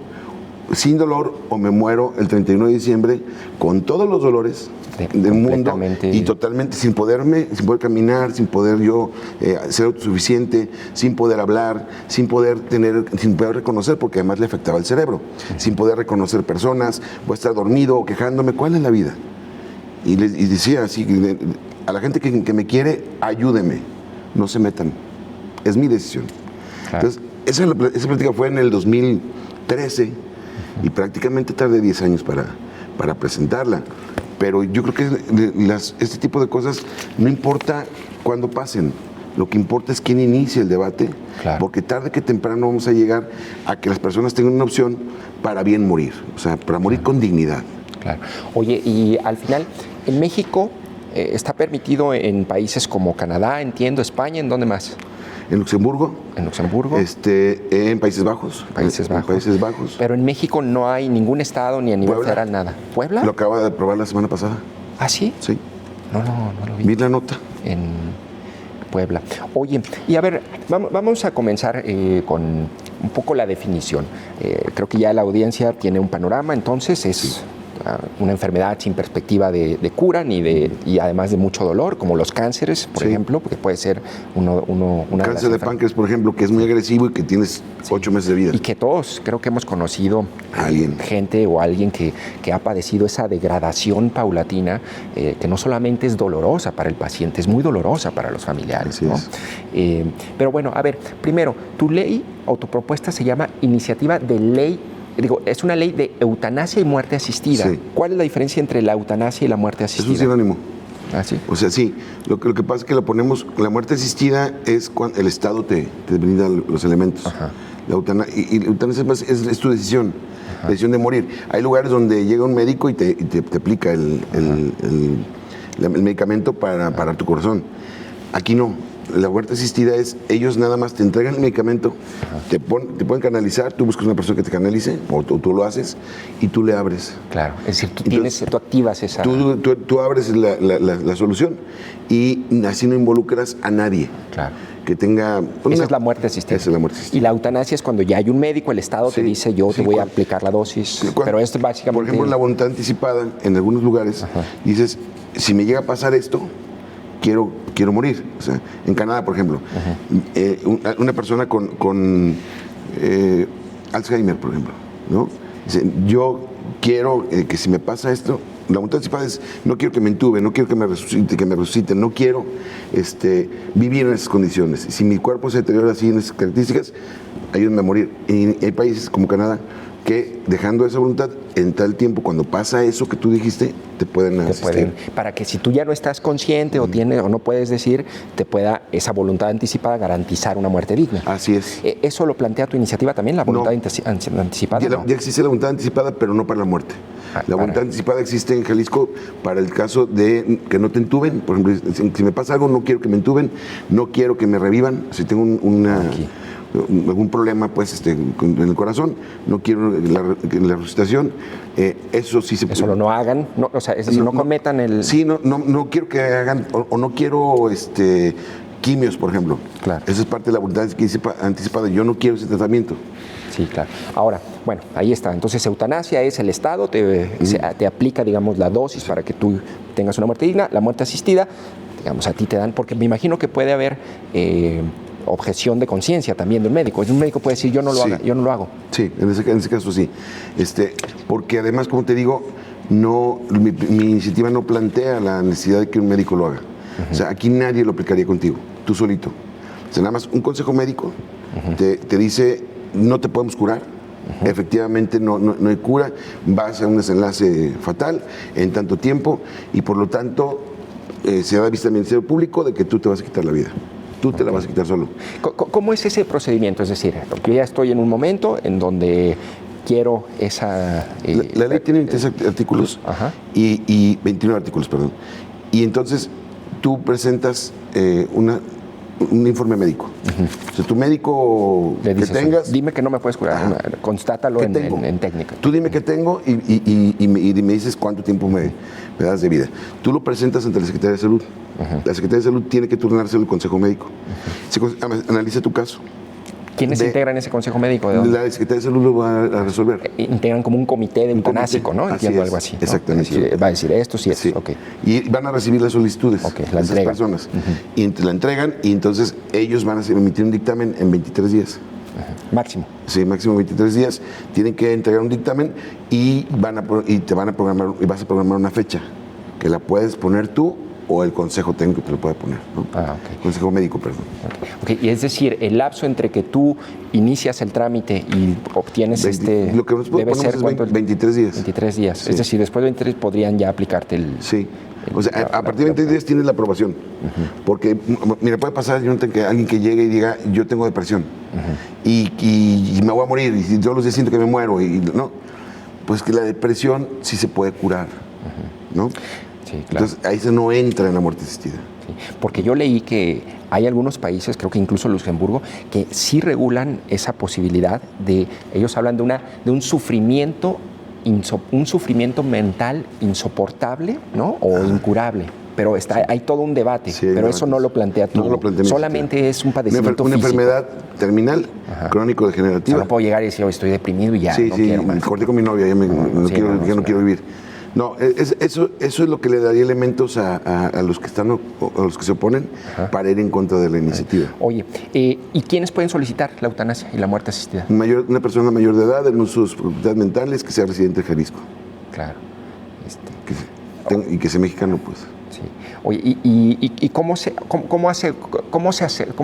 sin dolor o me muero el 31 de diciembre con todos los dolores del mundo y totalmente sin poder caminar, sin poder yo ser autosuficiente, sin poder hablar, sin poder reconocer, porque además le afectaba el cerebro, sin poder reconocer personas, voy a estar dormido o quejándome? ¿Cuál es la vida? Y decía así, a la gente que me quiere, ayúdeme, no se metan, es mi decisión. Claro. Entonces, esa plática fue en el 2013 y prácticamente tardé 10 años para presentarla. Pero yo creo que este tipo de cosas no importa cuándo pasen, lo que importa es quién inicia el debate, claro, porque tarde que temprano vamos a llegar a que las personas tengan una opción para bien morir, o sea, para morir con dignidad. Claro. Oye, y al final, en México está permitido en países como Canadá, entiendo, España, ¿en dónde más? En Luxemburgo. En Luxemburgo. En Países Bajos. Países Bajos. Pero en México no hay ningún estado ni a nivel federal nada. ¿Puebla? Lo acaba de aprobar la semana pasada. ¿Ah, sí? Sí. No lo vi. Vi la nota. En Puebla. Oye, y a ver, vamos a comenzar con un poco la definición. Creo que ya la audiencia tiene un panorama, entonces es una enfermedad sin perspectiva de cura y además de mucho dolor, como los cánceres, por ejemplo, porque puede ser una cáncer de páncreas, por ejemplo, que es muy agresivo y que tienes 8 meses de vida. Y que todos creo que hemos conocido gente o alguien que ha padecido esa degradación paulatina, que no solamente es dolorosa para el paciente, es muy dolorosa para los familiares, ¿no? Pero bueno, a ver, primero, tu ley o tu propuesta se llama Iniciativa de Ley. Es una ley de eutanasia y muerte asistida. Sí. ¿Cuál es la diferencia entre la eutanasia y la muerte asistida? Es un sinónimo. ¿Ah, sí? O sea, sí. Lo que pasa es que lo ponemos, la muerte asistida es cuando el Estado te brinda los elementos. Ajá. La eutanasia es tu decisión, la decisión de morir. Hay lugares donde llega un médico y te aplica el medicamento para parar tu corazón. Aquí no. La muerte asistida es, ellos nada más te entregan el medicamento, te pueden canalizar, tú buscas una persona que te canalice, o tú lo haces, y tú le abres. Claro, es decir, tú activas esa... Tú abres la solución, y así no involucras a nadie. Claro. Que tenga... Esa es la muerte asistida. Esa es la muerte asistida. Y la eutanasia es cuando ya hay un médico, el Estado te dice, yo te voy a aplicar la dosis, pero esto básicamente... Por ejemplo, la voluntad anticipada, en algunos lugares, dices, si me llega a pasar esto, quiero morir. O sea, en Canadá, por ejemplo, una persona con Alzheimer, por ejemplo, ¿no? Dice, yo quiero que si me pasa esto, la voluntad anticipada es, no quiero que me entube, no quiero que me resucite, no quiero vivir en esas condiciones. Si mi cuerpo se deteriora así en esas características, ayúdenme a morir. Y hay países como Canadá que, dejando esa voluntad, en tal tiempo, cuando pasa eso que tú dijiste, te pueden asistir. Para que si tú ya no estás consciente o no puedes decir, te pueda esa voluntad anticipada garantizar una muerte digna. Así es. ¿Eso lo plantea tu iniciativa también, la voluntad anticipada? Ya existe la voluntad anticipada, pero no para la muerte. La voluntad anticipada existe en Jalisco para el caso de que no te entuben. Por ejemplo, si me pasa algo, no quiero que me entuben, no quiero que me revivan. Si tengo algún problema en el corazón, no quiero la resucitación, eso sí se puede. Eso no hagan, es decir, no cometan el... Sí, no quiero que hagan, o no quiero quimios, por ejemplo. Claro. Esa es parte de la voluntad anticipada, yo no quiero ese tratamiento. Sí, claro. Ahora, bueno, ahí está. Entonces, eutanasia es el Estado, te aplica, digamos, la dosis para que tú tengas una muerte digna. La muerte asistida, digamos, a ti te dan, porque me imagino que puede haber objeción de conciencia también del médico. Un médico puede decir, yo no lo hago. Sí, en ese caso sí. Porque además, como te digo, mi iniciativa no plantea la necesidad de que un médico lo haga. O sea, aquí nadie lo aplicaría contigo, tú solito. O sea, nada más un consejo médico te dice, no te podemos curar, efectivamente no hay cura, vas a un desenlace fatal en tanto tiempo y por lo tanto se da vista al Ministerio Público de que tú te vas a quitar la vida. Tú te la vas a quitar solo. ¿Cómo es ese procedimiento? Es decir, yo ya estoy en un momento en donde quiero esa... la ley tiene 23 artículos y 29 artículos, perdón. Y entonces tú presentas un informe médico. O sea, tu médico que tengas... Dime que no me puedes curar, constátalo en técnica. Tú dime qué tengo y me dices cuánto tiempo me das de vida. Tú lo presentas ante la Secretaría de Salud. La Secretaría de Salud tiene que turnárselo al Consejo Médico. Analiza tu caso. ¿Quiénes integran ese Consejo Médico? La Secretaría de Salud lo va a resolver. Integran como un comité de eutanásico, ¿no? Entiendo algo así, ¿no? Exactamente. Va a decir esto, sí, sí. Okay. Y van a recibir las solicitudes de esas personas. Y la entregan y entonces ellos van a emitir un dictamen en 23 días. Máximo. Sí, máximo 23 días. Tienen que entregar un dictamen y te van a programar, y vas a programar una fecha que la puedes poner tú o el consejo técnico te lo puede poner, ¿no? Consejo médico, perdón. Okay. Y es decir, el lapso entre que tú inicias el trámite y obtienes lo que nosotros debe ser es 23 días. 23 días. Sí. Es decir, después de 23 podrían ya aplicarte el... Sí. O sea, a partir de 23 días tienes la aprobación. Porque, mira, puede pasar que alguien que llegue y diga, yo tengo depresión y me voy a morir y todos los días siento que me muero. No, pues que la depresión sí se puede curar, ¿no? Sí, claro. Entonces, ahí se no entra en la muerte asistida. Sí, porque yo leí que hay algunos países, creo que incluso Luxemburgo, que sí regulan esa posibilidad de, ellos hablan de un sufrimiento mental insoportable, ¿no? O incurable. Pero hay todo un debate, pero eso no lo plantea tú. No lo plantea. Solamente es un padecimiento una físico. Enfermedad terminal, crónico-degenerativa. O sea, no puedo llegar y decir, estoy deprimido y ya no quiero más. Corté con mi novia, ya no quiero vivir. No, eso es lo que le daría elementos a los que están a los que se oponen para ir en contra de la iniciativa. Oye, ¿y quiénes pueden solicitar la eutanasia y la muerte asistida? Una persona mayor de edad, en sus facultades mentales, que sea residente de Jalisco. Claro. Y que sea mexicano, pues. Sí. Oye, ¿y cómo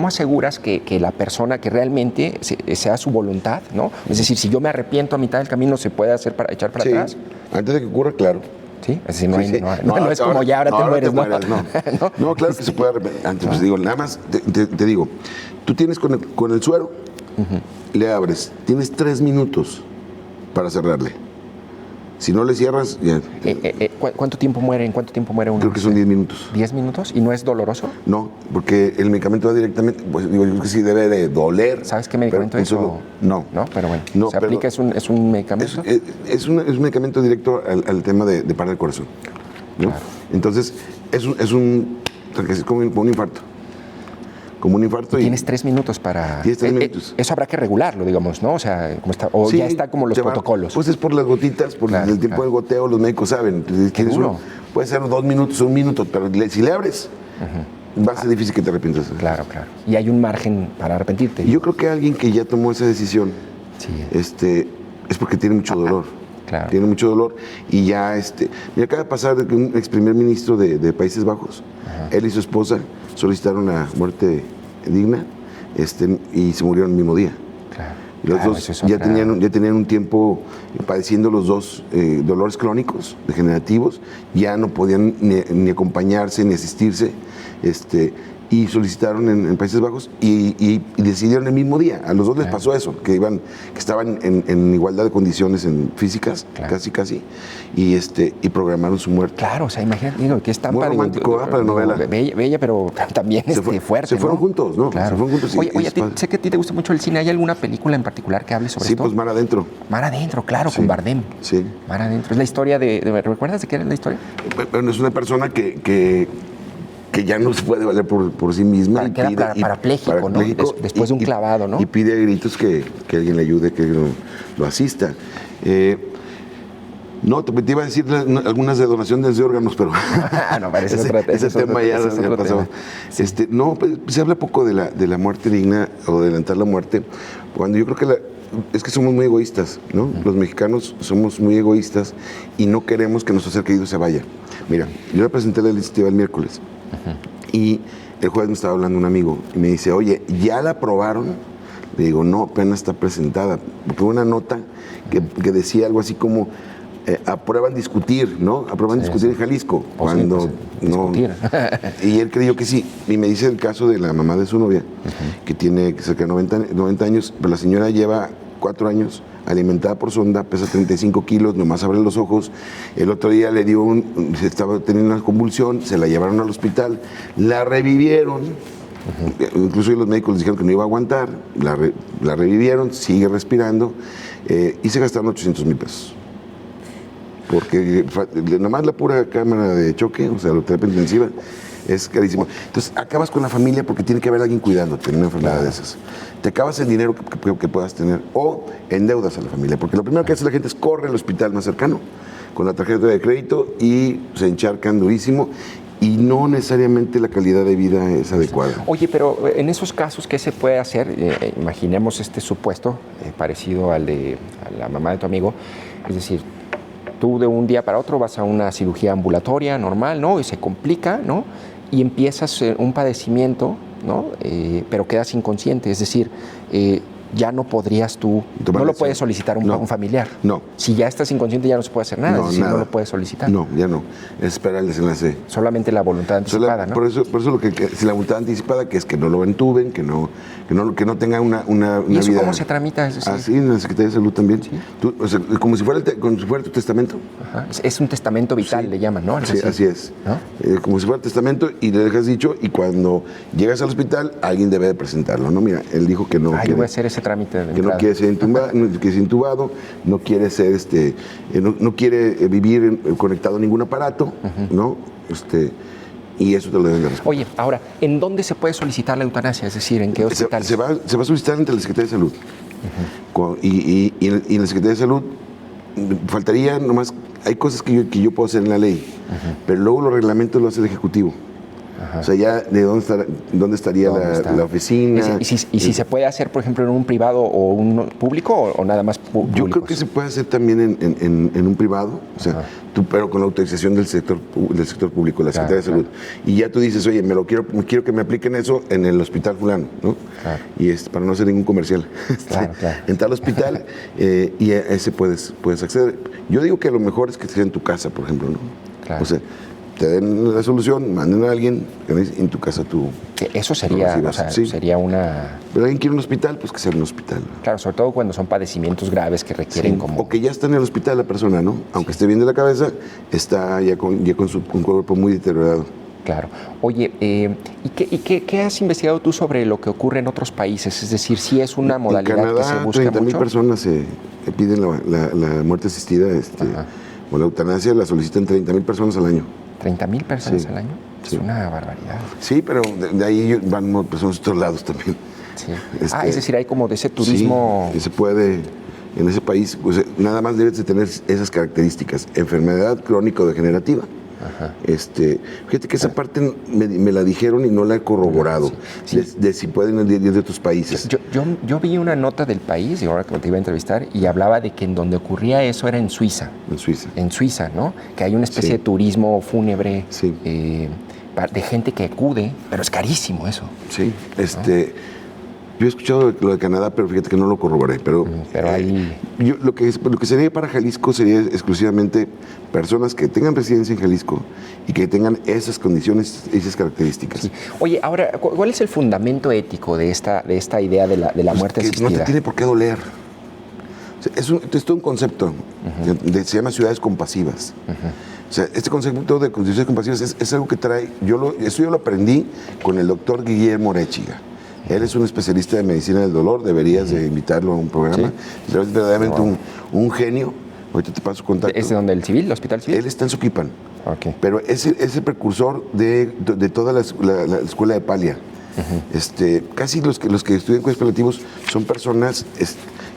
aseguras que la persona que realmente sea su voluntad, ¿no? Es decir, si yo me arrepiento a mitad del camino, ¿se puede echar para atrás? Antes de que ocurra, claro. Sí, es decir, no es como ya ahora te mueres, ¿no? No, claro que se puede arrepentir. Antes, pues digo, nada más te digo, tú tienes con el suero, le abres, tienes 3 minutos para cerrarle. Si no le cierras, ya. ¿Cuánto tiempo muere? ¿En cuánto tiempo muere uno? Creo que son 10 minutos. ¿10 minutos? ¿Y no es doloroso? No, porque el medicamento va directamente, pues digo, yo creo que sí debe de doler. ¿Sabes qué medicamento es? No. No, pero bueno. No, ¿se aplica? ¿Es un medicamento? Es un medicamento directo al tema de parar el corazón, ¿no? Claro. Entonces, es como un infarto. Como un infarto. Tienes 3 minutos para... Tienes 3 minutos. Eso habrá que regularlo, digamos, ¿no? O sea, sí, ya está como los protocolos. Pues es por las gotitas, por el tiempo del goteo, los médicos saben. Puede ser 2 minutos o 1 minuto, pero si le abres, va a ser difícil que te arrepientas. Claro. Y hay un margen para arrepentirte. Y yo creo que alguien que ya tomó esa decisión, es porque tiene mucho dolor. Claro. Tiene mucho dolor y ya, me acaba de pasar que un ex primer ministro de Países Bajos, él y su esposa solicitaron la muerte digna y se murieron el mismo día. Claro. Y los dos ya tenían un tiempo padeciendo los dos dolores crónicos, degenerativos, ya no podían ni acompañarse ni asistirse, y solicitaron en Países Bajos y decidieron el mismo día. A los dos les pasó eso, que estaban en igualdad de condiciones físicas, casi, y programaron su muerte. Claro, o sea, imagínate, que es tan muy romántico, para novela. Bella, pero también fuerte. Se fueron juntos, ¿no? Claro. Se fueron juntos. Oye, sé que a ti te gusta mucho el cine. ¿Hay alguna película en particular que hable sobre esto? Sí, pues Mar Adentro. Mar Adentro, claro, con Bardem. Sí. Mar Adentro. Es la historia ¿recuerdas de qué era la historia? Bueno, es una persona que ya no se puede valer por sí misma. Queda parapléjico, ¿no? Después de un clavado, ¿no? Y pide a gritos que alguien le ayude, que lo asista. No, te iba a decir algunas de donación de órganos, pero no, ese tema ya pasó. Sí. No, pues, se habla poco de la muerte digna o de adelantar la muerte, cuando yo creo que es que somos muy egoístas, ¿no? Los mexicanos somos muy egoístas y no queremos que nuestro ser querido se vaya. Mira, yo le presenté la iniciativa el miércoles y el jueves me estaba hablando un amigo y me dice, oye, ¿ya la aprobaron? Le digo, no, apenas está presentada. Porque una nota que decía algo así como, aprueban discutir, ¿no? Aprueban discutir en Jalisco. Cuando no. Y él creyó que sí. Y me dice el caso de la mamá de su novia, que tiene cerca de 90 años, pero la señora lleva 4 años alimentada por sonda, pesa 35 kilos, nomás abre los ojos. El otro día le estaba teniendo una convulsión, se la llevaron al hospital, la revivieron. Incluso los médicos les dijeron que no iba a aguantar, la revivieron, sigue respirando, y se gastaron 800,000 pesos. Porque nomás la pura cámara de choque, o sea, la terapia intensiva, es carísimo. Entonces, acabas con la familia porque tiene que haber alguien cuidándote en una enfermedad de esas. Te acabas el dinero que puedas tener o endeudas a la familia. Porque lo primero que hace la gente es corre al hospital más cercano con la tarjeta de crédito y se encharcan durísimo. Y no necesariamente la calidad de vida es adecuada. Oye, pero en esos casos, ¿qué se puede hacer? Imaginemos este supuesto parecido al de la mamá de tu amigo. Es decir, tú de un día para otro vas a una cirugía ambulatoria normal, ¿no? Y se complica, ¿no? Y empiezas un padecimiento, ¿no? Pero quedas inconsciente. Es decir, ya no podrías tú, no lo puedes solicitar un familiar. No. Si ya estás inconsciente ya no se puede hacer nada, no lo puedes solicitar. No, ya no. Es esperar el desenlace. Solamente la voluntad anticipada, ¿no? Por eso si la voluntad anticipada, que es que no lo entuben, que no tenga una ¿Y eso vida. ¿Cómo se tramita? Así en la Secretaría de Salud también. ¿Sí? O sea, como si fuera tu testamento. Ajá. Es un testamento vital, le llaman, ¿no? Sí, así es. ¿No? Como si fuera testamento y le dejas dicho y cuando llegas al hospital alguien debe de presentarlo, ¿no? Mira, él dijo que no. Yo voy a hacer ese trámite de que no quiere ser intubado, no quiere ser no quiere vivir conectado a ningún aparato, ¿no? Y eso te lo deben de responder. Oye, ahora, ¿en dónde se puede solicitar la eutanasia? Es decir, ¿en qué hospital? Se va a solicitar ante la Secretaría de Salud. Y en la Secretaría de Salud faltaría nomás, hay cosas que yo puedo hacer en la ley, pero luego los reglamentos lo hace el Ejecutivo. O sea, ya de dónde estaría la oficina. ¿Y si se puede hacer, por ejemplo, en un privado o un público o nada más público? Yo creo que se puede hacer también en un privado, o sea, pero con la autorización del sector público, la Secretaría de Salud. Y ya tú dices, oye, quiero que me apliquen eso en el hospital fulano, ¿no? Claro. Y para no hacer ningún comercial. Claro. En tal hospital y a ese puedes acceder. Yo digo que lo mejor es que esté en tu casa, por ejemplo, ¿no? Claro. O sea, te den la solución, manden a alguien en tu casa tú. Eso sería, sería una... Pero alguien quiere un hospital, pues que sea un hospital. Claro, sobre todo cuando son padecimientos graves que requieren como... O que ya está en el hospital la persona, ¿no? Aunque esté bien de la cabeza, está ya con su cuerpo muy deteriorado. Claro. Oye, ¿y qué has investigado tú sobre lo que ocurre en otros países? Es decir, si es una modalidad en Canadá, que se busca 30,000 personas se piden la muerte asistida, o la eutanasia la solicitan 30,000 personas al año. 30,000 personas al año. Es una barbaridad. Sí, pero de ahí van personas de otros lados también. Sí. Es decir, hay como de ese turismo... Sí, que se puede, en ese país, pues nada más debes de tener esas características. Enfermedad crónico-degenerativa, Fíjate que esa parte me la dijeron y no la he corroborado, de si pueden ir de otros países. Yo vi una nota del País, y ahora que te iba a entrevistar, y hablaba de que en donde ocurría eso era en Suiza. En Suiza, ¿no? Que hay una especie de turismo fúnebre de gente que acude, pero es carísimo eso. Sí, yo he escuchado lo de Canadá, pero fíjate que no lo corroboré. Pero ahí... lo que sería para Jalisco sería exclusivamente personas que tengan residencia en Jalisco y que tengan esas condiciones, esas características. Sí. Oye, ahora, ¿cuál es el fundamento ético de esta idea de la muerte asistida? No te tiene por qué doler. O sea, es todo un concepto, se llama ciudades compasivas. O sea, este concepto de ciudades compasivas es algo que trae, eso yo lo aprendí con el doctor Guillermo Orechiga. Él es un especialista de medicina del dolor, deberías de invitarlo a un programa. Es verdaderamente un genio. Ahorita te paso su contacto. ¿Es donde el hospital civil? Él está en Soquipan. Okay. Pero es el precursor de toda la escuela de Palia. Casi los que estudian cuidados paliativos son personas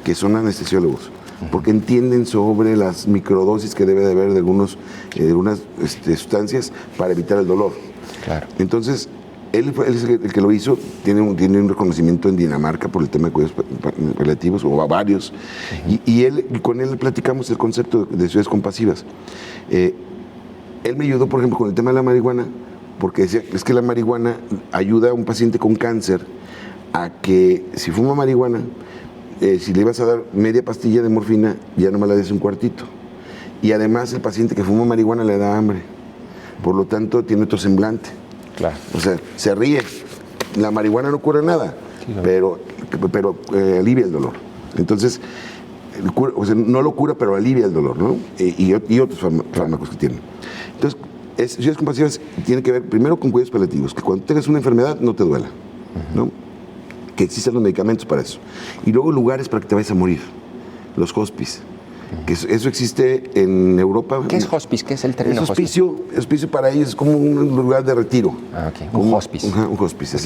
que son anestesiólogos, porque entienden sobre las microdosis que debe de haber de algunas sustancias para evitar el dolor. Claro. Entonces, él es el que lo hizo, tiene un reconocimiento en Dinamarca por el tema de cuidados paliativos, o a varios, y con él platicamos el concepto de ciudades compasivas. Él me ayudó, por ejemplo, con el tema de la marihuana, porque decía, es que la marihuana ayuda a un paciente con cáncer a que si fuma marihuana, si le ibas a dar media pastilla de morfina, ya nomás le des un cuartito. Y además el paciente que fuma marihuana le da hambre, por lo tanto tiene otro semblante. Claro. O sea, se ríe. La marihuana no cura nada, pero alivia el dolor. Entonces, no lo cura, pero alivia el dolor, ¿no? Y otros fármacos que tienen. Entonces, ciudades compasivas tienen que ver primero con cuidados paliativos, que cuando tengas una enfermedad no te duela, ¿no? Que existan los medicamentos para eso. Y luego lugares para que te vayas a morir, los hospice. Que eso existe en Europa. ¿Qué es hospice? ¿Qué es el término hospice? Hospicio para ellos es como un lugar de retiro. Okay. Un hospice. Un hospice.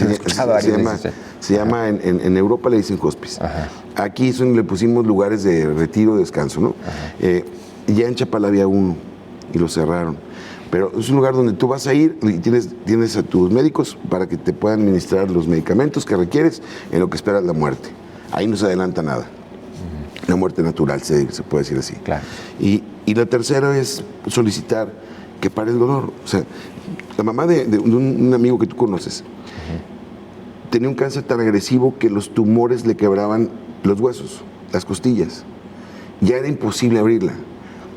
Se llama en Europa le dicen hospice. Aquí le pusimos lugares de retiro, de descanso, ¿no? Ya en Chapala había uno y lo cerraron. Pero es un lugar donde tú vas a ir y tienes a tus médicos para que te puedan administrar los medicamentos que requieres en lo que esperas la muerte. Ahí no se adelanta nada. Una muerte natural, se puede decir así. Claro. Y la tercera es solicitar que pare el dolor. O sea, la mamá de un amigo que tú conoces tenía un cáncer tan agresivo que los tumores le quebraban los huesos, las costillas. Ya era imposible abrirla,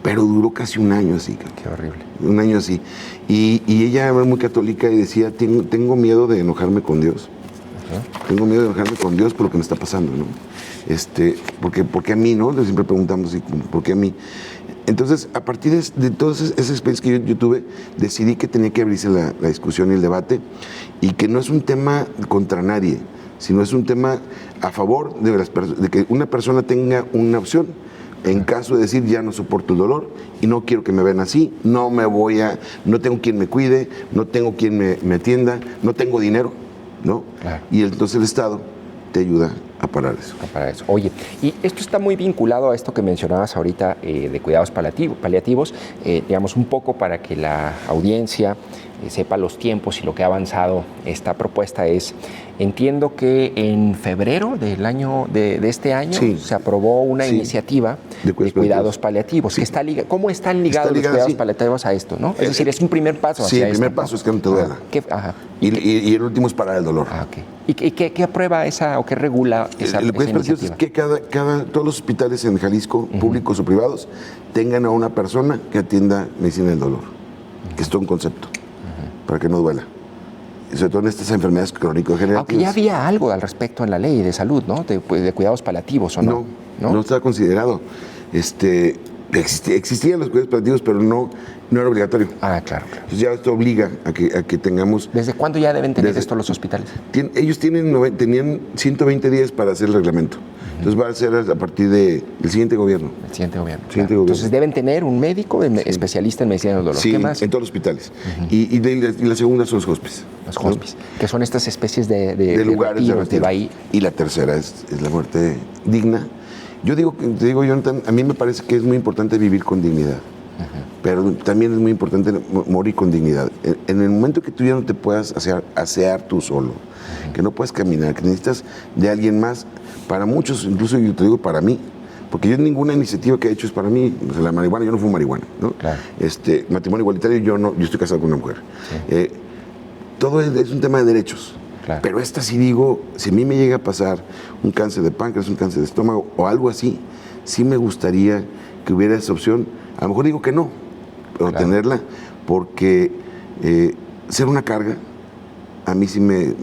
pero duró casi un año así. Qué horrible. Un año así. Y ella era muy católica y decía, tengo miedo de enojarme con Dios. Tengo miedo de enojarme con Dios por lo que me está pasando, ¿no? ¿Por qué a mí, no? Siempre preguntamos, ¿por qué a mí? Entonces, a partir de todas esas experiencias que yo tuve, decidí que tenía que abrirse la discusión y el debate, y que no es un tema contra nadie, sino es un tema a favor de que una persona tenga una opción, en caso de decir, ya no soporto el dolor y no quiero que me vean así, no tengo quien me cuide, no tengo quien me atienda, no tengo dinero, ¿no? Claro. Y entonces el Estado te ayuda a parar eso. Oye, y esto está muy vinculado a esto que mencionabas ahorita de cuidados paliativos, digamos un poco para que la audiencia sepa los tiempos y lo que ha avanzado esta propuesta es, entiendo que en febrero del año de este año se aprobó una iniciativa de cuidados paliativos. Que ¿cómo están ligados los cuidados paliativos a esto, no? Es decir, es un primer paso hacia el primer paso es que no te duela. Y el último es parar el dolor. Okay. ¿Y qué aprueba esa o qué regula esa iniciativa? Es que todos los hospitales en Jalisco, públicos o privados, tengan a una persona que atienda medicina del dolor, que es todo un concepto, para que no duela. Y sobre todo en estas enfermedades crónico-degenerativas. Aunque ya había algo al respecto en la ley de salud, ¿no? De cuidados paliativos, ¿o no? No estaba considerado. Existían los cuidados paliativos, pero no era obligatorio. Claro. Entonces ya esto obliga a que tengamos... ¿Desde cuándo ya deben tener esto los hospitales? Ellos tenían 120 días para hacer el reglamento. Entonces va a ser a partir del siguiente gobierno. El siguiente gobierno. Entonces deben tener un médico especialista en medicina del dolor. Sí, ¿qué más? En todos los hospitales. Y la segunda son los hospices. Los hospices, que son estas especies de lugares de retiro. Y la tercera es la muerte digna. Te digo, Jonathan, a mí me parece que es muy importante vivir con dignidad. pero también es muy importante morir con dignidad. En el momento que tú ya no te puedas asear tú solo, que no puedes caminar, que necesitas de alguien más, para muchos, incluso yo te digo para mí, porque yo ninguna iniciativa que he hecho es para mí. O sea, la marihuana, yo no fumo marihuana, ¿no? Claro. Matrimonio igualitario, yo estoy casado con una mujer. Sí. Todo es un tema de derechos. Claro. Pero esta sí digo, si a mí me llega a pasar un cáncer de páncreas, un cáncer de estómago o algo así, sí me gustaría que hubiera esa opción. A lo mejor digo que no, pero claro, tenerla, porque ser una carga, a mí sí me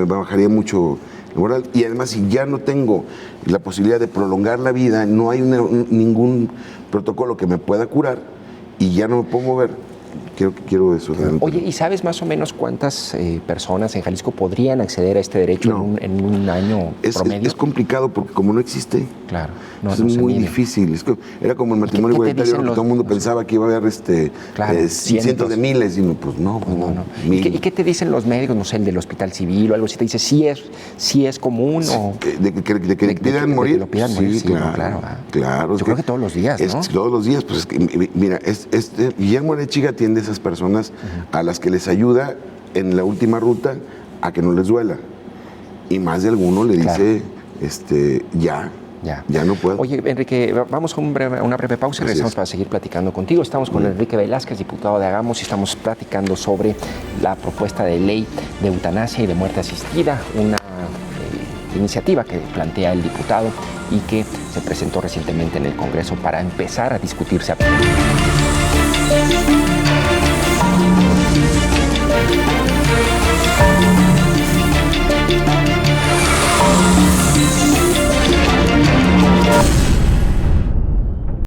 bajaría mucho la moral. Y además, si ya no tengo la posibilidad de prolongar la vida, no hay ningún protocolo que me pueda curar y ya no me puedo mover, quiero eso. Oye, ¿y sabes más o menos cuántas personas en Jalisco podrían acceder a este derecho en un año promedio? Es complicado porque como no existe, claro, es muy difícil. Era como el matrimonio igualitario, que todo el mundo pensaba que iba a haber cientos de miles, y pues no. ¿Y qué te dicen los médicos, no sé, el del hospital civil o algo así? ¿Te dice si es común o...? ¿De que pidan morir? De que lo pidan morir, sí, claro. Yo creo que todos los días, ¿no? Todos los días, pues mira, Guillermo Arechiga atiende a esas personas a las que les ayuda en la última ruta a que no les duela. Y más de alguno le dice, ya no puedo. Oye, Enrique, vamos a una breve pausa y regresamos para seguir platicando contigo. Estamos con Enrique Velázquez, diputado de Hagamos, y estamos platicando sobre la propuesta de ley de eutanasia y de muerte asistida, una iniciativa que plantea el diputado y que se presentó recientemente en el Congreso para empezar a discutirse.